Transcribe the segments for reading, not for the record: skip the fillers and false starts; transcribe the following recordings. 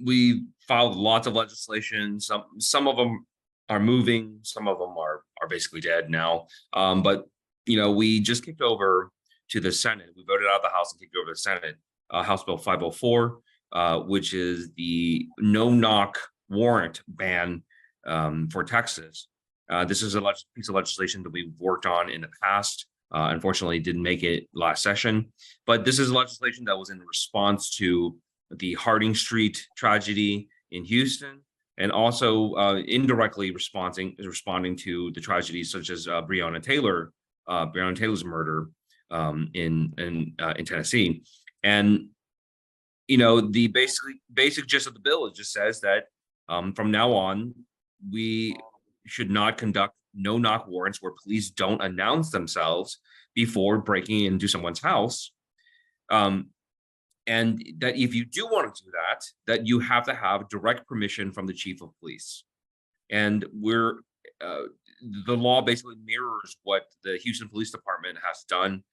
we filed lots of legislation. Some of them are moving, some of them are basically dead now. But we just kicked over to the Senate. We voted out of the House and kicked over to the Senate. House Bill 504, which is the no knock warrant ban for Texas. This is a piece of legislation that we've worked on in the past. Unfortunately, didn't make it last session, but this is legislation that was in response to the Harding Street tragedy in Houston, and also indirectly responding to the tragedies such as Breonna Taylor's murder in Tennessee. And the basic gist of the bill, it just says that from now on, we should not conduct no-knock warrants where police don't announce themselves before breaking into someone's house. And that if you do want to do that, that you have to have direct permission from the chief of police. And the law basically mirrors what the Houston Police Department has done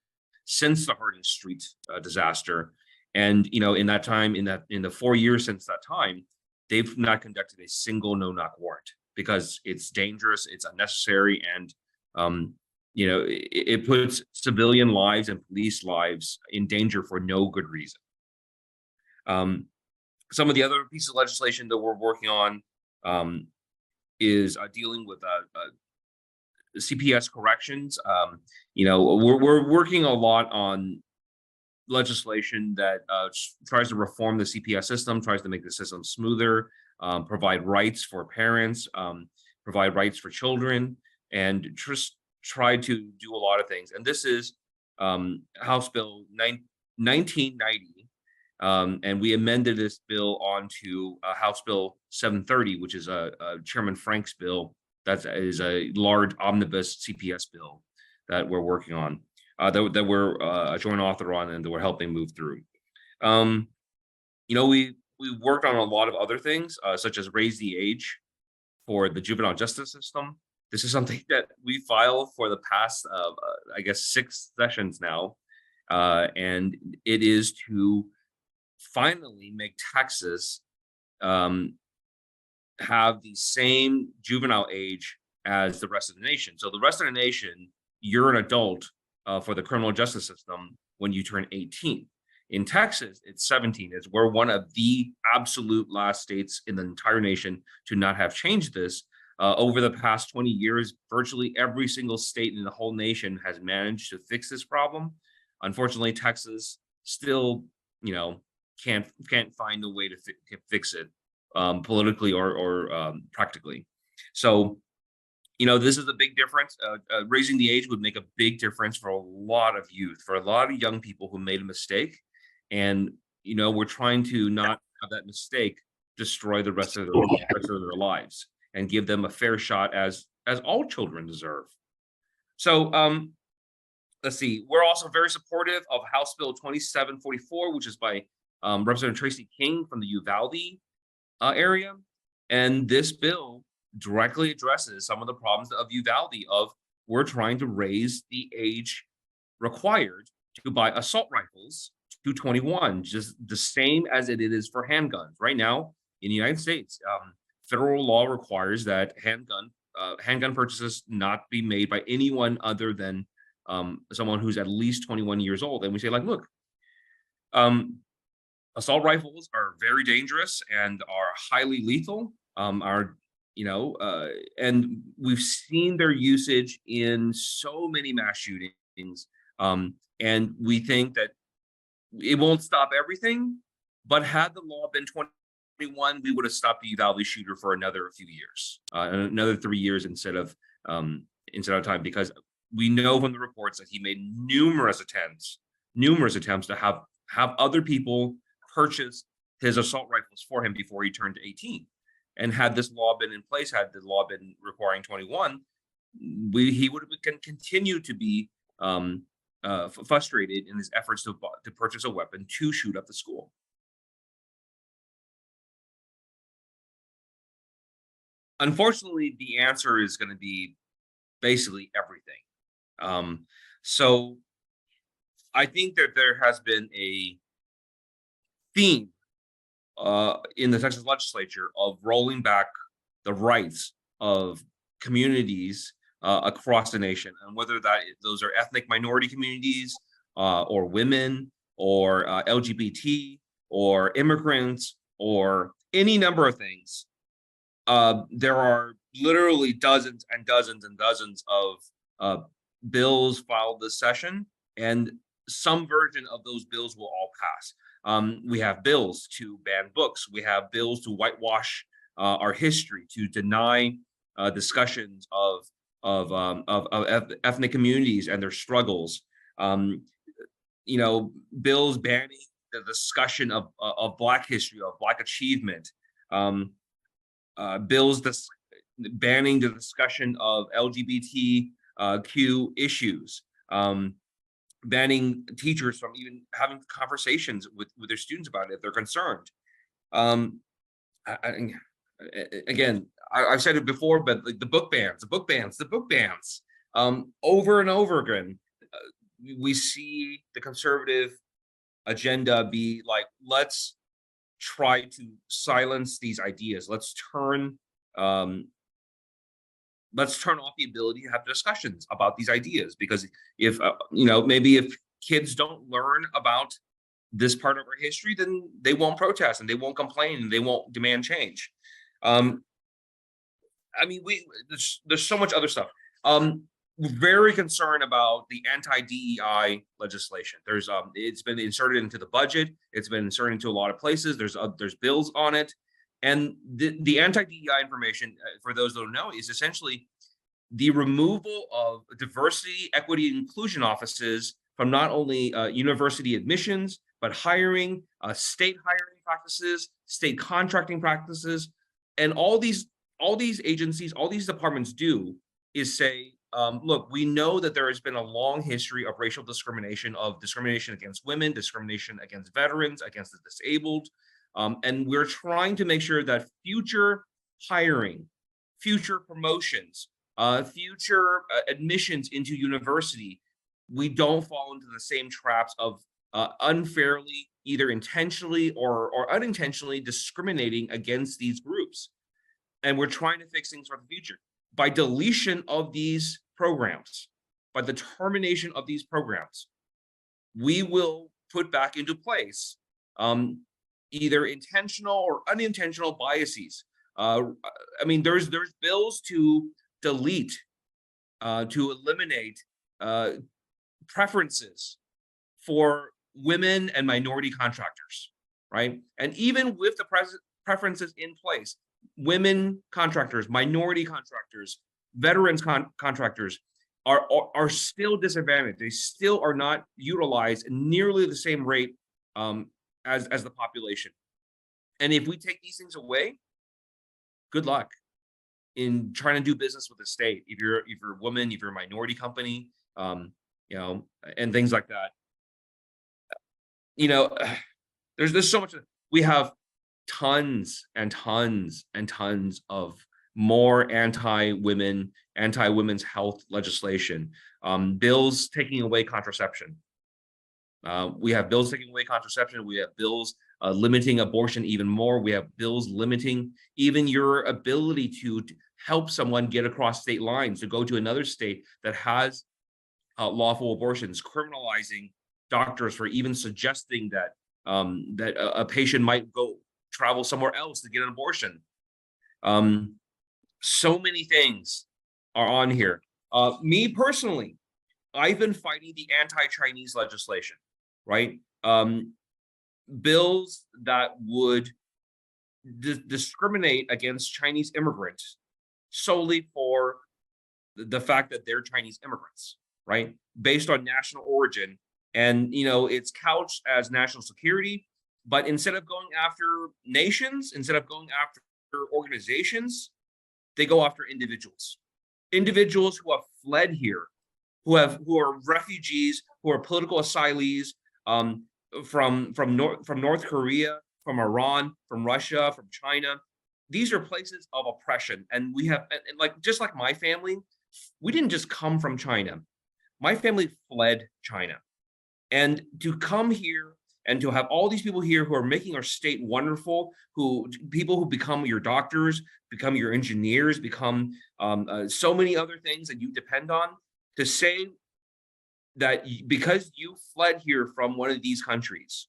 since the Harding Street disaster. And in that time, in the 4 years since that time, they've not conducted a single no-knock warrant because it's dangerous, it's unnecessary, and it puts civilian lives and police lives in danger for no good reason. Some of the other pieces of legislation that we're working on is dealing with CPS corrections. We're working a lot on legislation that tries to reform the CPS system, tries to make the system smoother, provide rights for parents, provide rights for children, and just try to do a lot of things. And this is House Bill 1990. And we amended this bill onto House Bill 730, which is Chairman Frank's bill. That is a large omnibus CPS bill that we're working on, that we're a joint author on, and that we're helping move through. We worked on a lot of other things, such as raise the age for the juvenile justice system. This is something that we filed for the past, I guess, 6 sessions now, and it is to finally make Texas have the same juvenile age as the rest of the nation. So the rest of the nation, you're an adult for the criminal justice system when you turn 18. In Texas, it's 17. We're one of the absolute last states in the entire nation to not have changed this. Over the past 20 years, virtually every single state in the whole nation has managed to fix this problem. Unfortunately, Texas still, can't find a way to fix it politically or practically. So, this is a big difference. Raising the age would make a big difference for a lot of youth, for a lot of young people who made a mistake. And, we're trying to not have that mistake destroy the rest of their lives and give them a fair shot as all children deserve. So, let's see. We're also very supportive of House Bill 2744, which is by Representative Tracy King from the Uvalde area. And this bill directly addresses some of the problems of Uvalde we're trying to raise the age required to buy assault rifles to 21, just the same as it is for handguns. Right now in the United States, federal law requires that handgun purchases not be made by anyone other than someone who's at least 21 years old. And we say, look, assault rifles are very dangerous and are highly lethal. And we've seen their usage in so many mass shootings. And we think that it won't stop everything, but had the law been 21, we would have stopped the Uvalde shooter for another few years, another 3 years instead of time, because we know from the reports that he made numerous attempts to have other people purchase his assault rifles for him before he turned 18. And had this law been in place, had the law been requiring 21, he would have continued to be frustrated in his efforts to purchase a weapon to shoot up the school. Unfortunately, the answer is going to be basically everything. So I think that there has been a theme in the Texas legislature of rolling back the rights of communities across the nation, and whether those are ethnic minority communities, or women, or LGBT, or immigrants, or any number of things. There are literally dozens and dozens and dozens of bills filed this session, and some version of those bills will all pass. We have bills to ban books. We have bills to whitewash our history, to deny discussions of ethnic communities and their struggles. Bills banning the discussion of Black history, of Black achievement. Bills banning the discussion of LGBTQ issues. Banning teachers from even having conversations with their students about it if they're concerned. Again, I've said it before, but like the book bans. Over and over again, we see the conservative agenda be like, let's try to silence these ideas. Let's turn off the ability to have discussions about these ideas, because if maybe if kids don't learn about this part of our history, then they won't protest and they won't complain and they won't demand change. There's so much other stuff. We're very concerned about the anti-DEI legislation. It's been inserted into the budget. It's been inserted into a lot of places. There's bills on it. And the anti-DEI information, for those that don't know, is essentially the removal of diversity, equity, and inclusion offices from not only university admissions, but hiring, state hiring practices, state contracting practices. And all these agencies, all these departments do is say, look, we know that there has been a long history of racial discrimination against women, discrimination against veterans, against the disabled. And we're trying to make sure that future hiring, future promotions, future admissions into university, we don't fall into the same traps of unfairly, either intentionally or unintentionally discriminating against these groups. And we're trying to fix things for the future. By deletion of these programs, by the termination of these programs, we will put back into place either intentional or unintentional biases. There's bills to delete, to eliminate preferences for women and minority contractors, right? And even with the preferences in place, women contractors, minority contractors, veterans contractors are still disadvantaged. They still are not utilized nearly the same rate as the population. And if we take these things away, good luck in trying to do business with the state. If you're a woman, if you're a minority company, and things like that. There's so much. We have tons and tons and tons of more anti-women's health legislation, bills taking away contraception. We have bills taking away contraception. We have bills limiting abortion even more. We have bills limiting even your ability to help someone get across state lines to go to another state that has lawful abortions, criminalizing doctors for even suggesting that a patient might go travel somewhere else to get an abortion. So many things are on here. Me personally, I've been fighting the anti-Chinese legislation, right? Bills that would discriminate against Chinese immigrants solely for the fact that they're Chinese immigrants, right? Based on national origin. And, it's couched as national security, but instead of going after nations, instead of going after organizations, they go after individuals who have fled here, who are refugees, who are political asylees, from North Korea, from Iran, from Russia, from China. These are places of oppression. And we have, just like my family, we didn't just come from China. My family fled China. And to come here and to have all these people here who are making our state wonderful, people who become your doctors, become your engineers, become so many other things that you depend on, to say that because you fled here from one of these countries,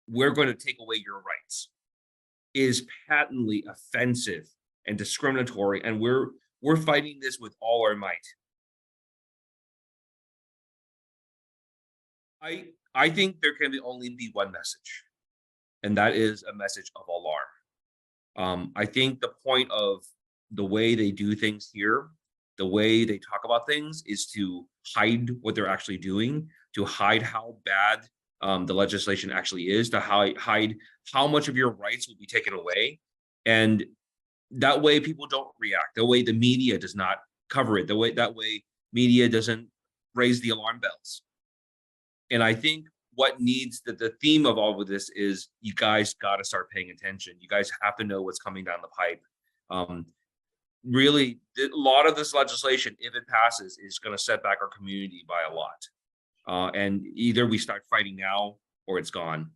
we're going to take away your rights, is patently offensive and discriminatory, and we're fighting this with all our might. I think there can only be one message, and that is a message of alarm. I think the point of the way they do things here, the way they talk about things, is to hide what they're actually doing, to hide how bad the legislation actually is, to hide how much of your rights will be taken away. And that way people don't react. The way the media does not cover it. That way media doesn't raise the alarm bells. And I think what needs the theme of all of this is you guys got to start paying attention. You guys have to know what's coming down the pipe. Really, a lot of this legislation, if it passes, is going to set back our community by a lot. And either we start fighting now or it's gone.